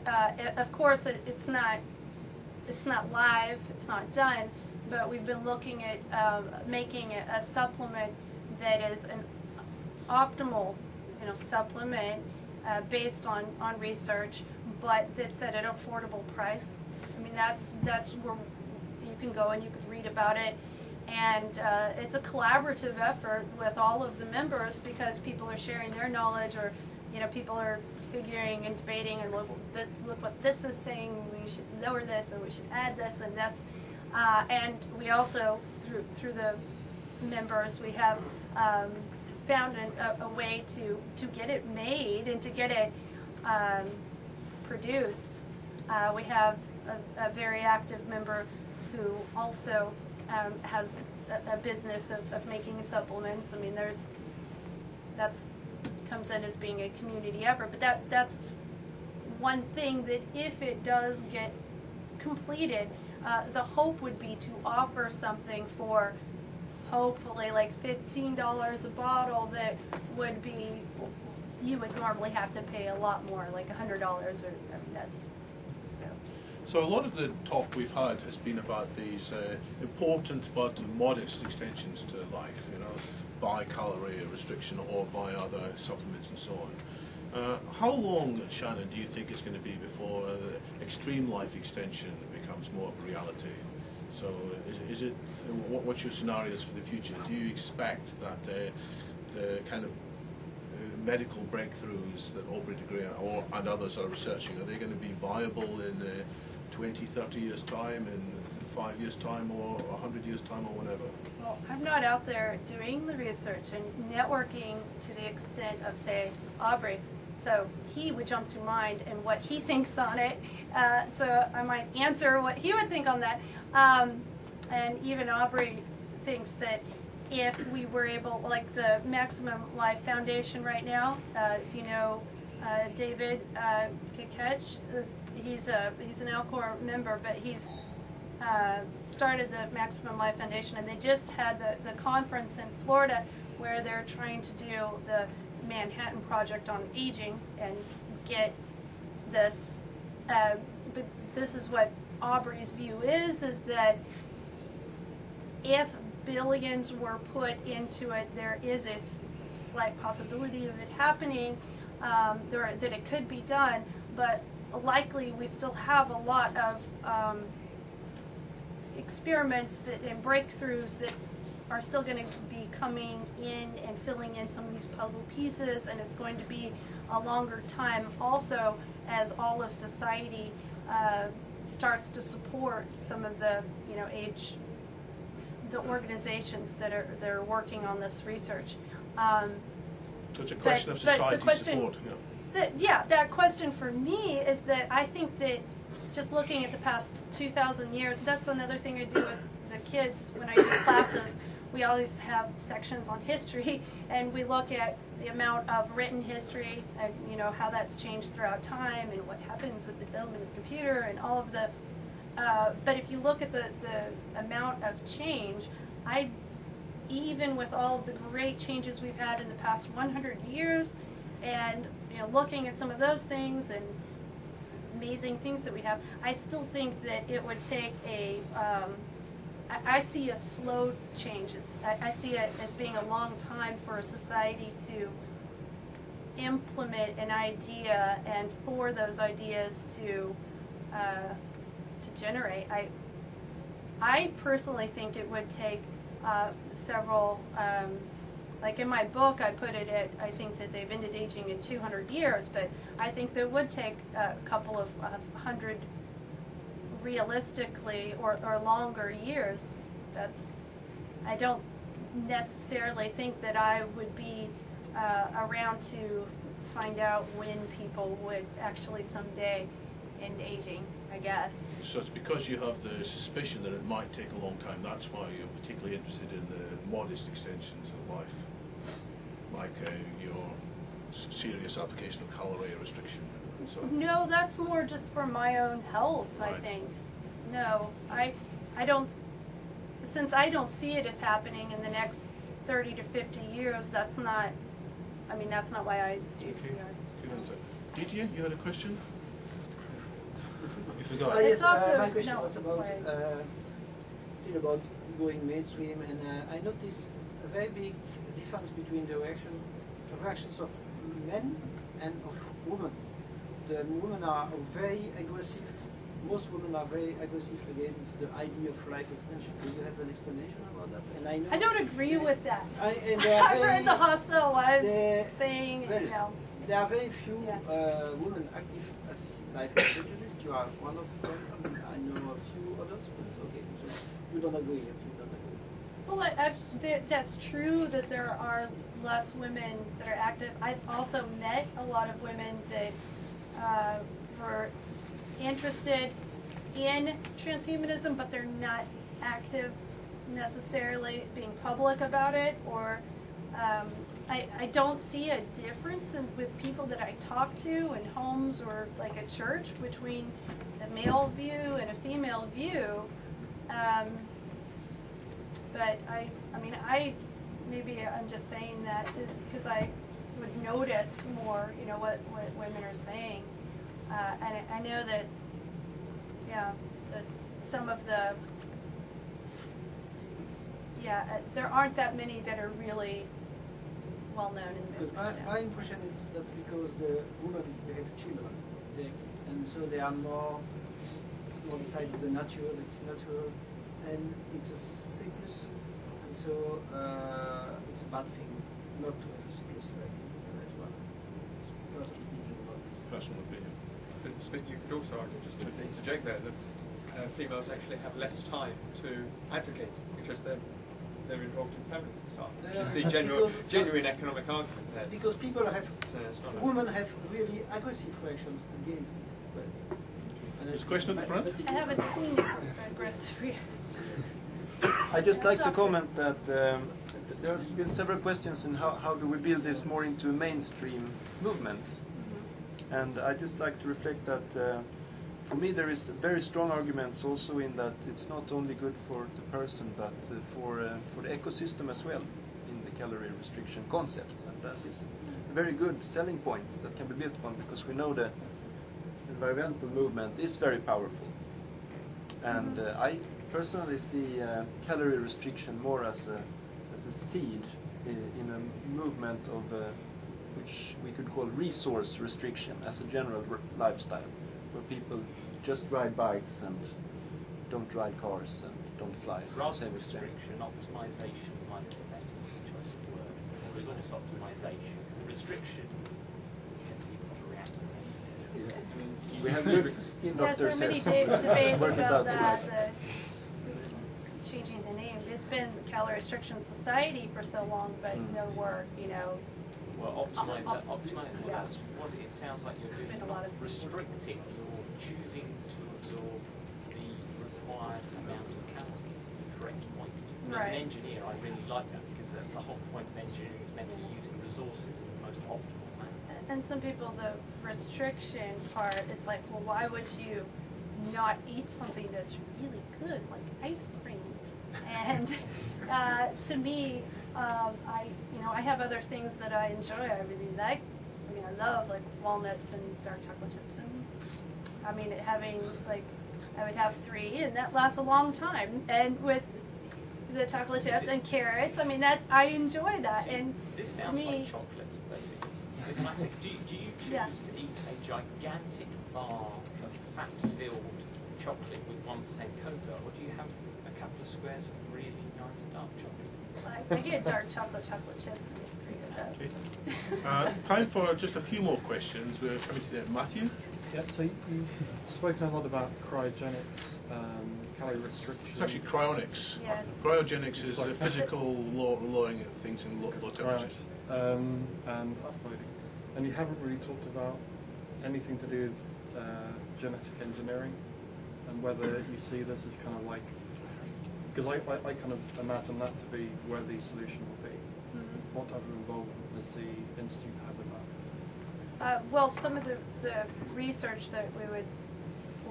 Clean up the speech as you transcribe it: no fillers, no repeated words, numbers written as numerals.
of course, it's not live, it's not done, but we've been looking at making it a supplement that is an optimal, supplement based on research, but that's at an affordable price. I mean, that's where you can go and you can read about it, and it's a collaborative effort with all of the members, because people are sharing their knowledge, or people are figuring and debating, and look what this is saying, we should lower this, or we should add this, and that's and we also through the members we have found a way to get it made and to get it produced. We have a very active member who also has a business of making supplements. I mean, that's comes in as being a community effort, but that's one thing that if it does get completed, the hope would be to offer something for hopefully like $15 a bottle that would be, you would normally have to pay a lot more, like $100, or that's so. So a lot of the talk we've had has been about these important but modest extensions to life, by calorie restriction or by other supplements and so on. How long, Shannon, do you think it's going to be before extreme life extension becomes more of a reality? So is it what's your scenarios for the future? Do you expect that the kind of medical breakthroughs that Aubrey de Grey and others are researching, are they going to be viable in 20, 30 years' time, in 5 years' time, or 100 years' time, or whatever? Well, I'm not out there doing the research and networking to the extent of, say, Aubrey. So he would jump to mind and what he thinks on it. So I might answer what he would think on that. And even Aubrey thinks that if we were able, like the Maximum Life Foundation right now, if you know David UKH, he's an Alcor member, but he's started the Maximum Life Foundation, and they just had the conference in Florida where they're trying to do the Manhattan Project on aging and get this. But this is what Aubrey's view is that if billions were put into it, there is a slight possibility of it happening, that it could be done, but likely we still have a lot of experiments and breakthroughs that are still going to be coming in and filling in some of these puzzle pieces, and it's going to be a longer time also as all of society starts to support some of the the organizations that are working on this research. So it's a question of society support. That question for me is that I think that just looking at the past 2,000 years, that's another thing I do with the kids when I do classes. We always have sections on history, and we look at the amount of written history and how that's changed throughout time and what happens with the development of the computer and all of the. But if you look at the amount of change, even with all of the great changes we've had in the past 100 years, and looking at some of those things and amazing things that we have, I still think that it would take I see a slow change. I see it as being a long time for a society to implement an idea and for those ideas to generate. I personally think it would take several, like in my book I put it at, I think that they've ended aging in 200 years, but I think that would take a couple of 100 realistically or longer years. I don't necessarily think that I would be around to find out when people would actually someday end aging, I guess. So it's because you have the suspicion that it might take a long time, that's why you're particularly interested in the modest extensions of life, like your serious application of calorie restriction and so on. No, that's more just for my own health, right. I think. No, I don't, since I don't see it as happening in the next 30 to 50 years, that's not why I do CR. Didier, you had a question? You forgot. Yes, It's also- my question no, was about wait. still about going mainstream, and I noticed a very big difference between the reactions of men and of women. The women are very aggressive. Most women are very aggressive against the idea of life extension. Do you have an explanation about that? And I know I don't agree with that. I've I've read the hostile wives they- thing. well, You know. there are very few Yeah. women active as life extensionists. You are one of them. I know a few others, but it's okay. So you don't agree if you don't agree. Well, that's true that there are less women that are active. I've also met a lot of women that were interested in transhumanism, but they're not active necessarily being public about it, or I don't see a difference with people that I talk to in homes or like at church between a male view and a female view. But maybe I'm just saying that because I would notice more, you know, what women are saying. And I know that, that's some of the, there aren't that many that are really well known in the Because my impression is that's because the women, they have children, and so they are more, it's more the side of the natural, it's natural, and it's a cyclus, and so it's a bad thing not to have a cyclus like one. It's person speaking about this. Personal opinion. But you could also argue, just to interject there, that females actually have less time to advocate because they're involved in feminism. So which is the genuine economic argument. It's because people have, women have really aggressive reactions against it. Well, There's a question at the front. I haven't seen aggressive reactions. I'd just like to comment that there's been several questions in how do we build this more into a mainstream movement. And I'd just like to reflect that for me there is very strong arguments also in that it's not only good for the person but for the ecosystem as well in the calorie restriction concept. And that is a very good selling point that can be built upon because we know the environmental movement is very powerful. And I personally see calorie restriction more as a seed in a movement of which we could call resource restriction as a general lifestyle, where people just ride bikes and don't ride cars and don't fly. Rather than restriction, optimization might be a better choice of word. Resource optimization. Restriction, people to react against it. We have good skin Yes, there doctors are many here. debates Work it about out. that. Changing the name. It's been the Calorie Restriction Society for so long, but no work, you know. Well, optimize. Well, Yeah. that's what it sounds like you're doing. Been a lot of Restricting or choosing to absorb the required amount of calories. The correct point. And as an Right. engineer, I really like that because that's the whole point of engineering. It's meant to be using resources in the most optimal manner. And some people, the restriction part, it's like, well, why would you not eat something that's really good, like ice cream? And to me, I have other things that I enjoy. I really like. I mean, I love like walnuts and dark chocolate chips, and I mean, having like, I would have 3, and that lasts a long time. And with the chocolate chips and carrots, I mean, I enjoy that. See, and this to sounds me, like chocolate, basically. It's the classic. Do you choose to eat a gigantic bar of fat-filled chocolate with 1% cocoa, or do you have a couple of squares of really nice dark chocolate? I get dark chocolate chips and get 3 of those. Time for just a few more questions. We're coming to that. Matthew? Yeah, so you've spoken a lot about cryogenics, calorie restriction. It's actually cryonics. Yeah, it's- Cryogenics is Sorry. a physical lowering of things in low temperatures. And uploading. And you haven't really talked about anything to do with genetic engineering and whether you see this as kind of like, because I kind of imagine that to be where the solution will be. What type of involvement does the Institute have with that? Well, some of the research that we would support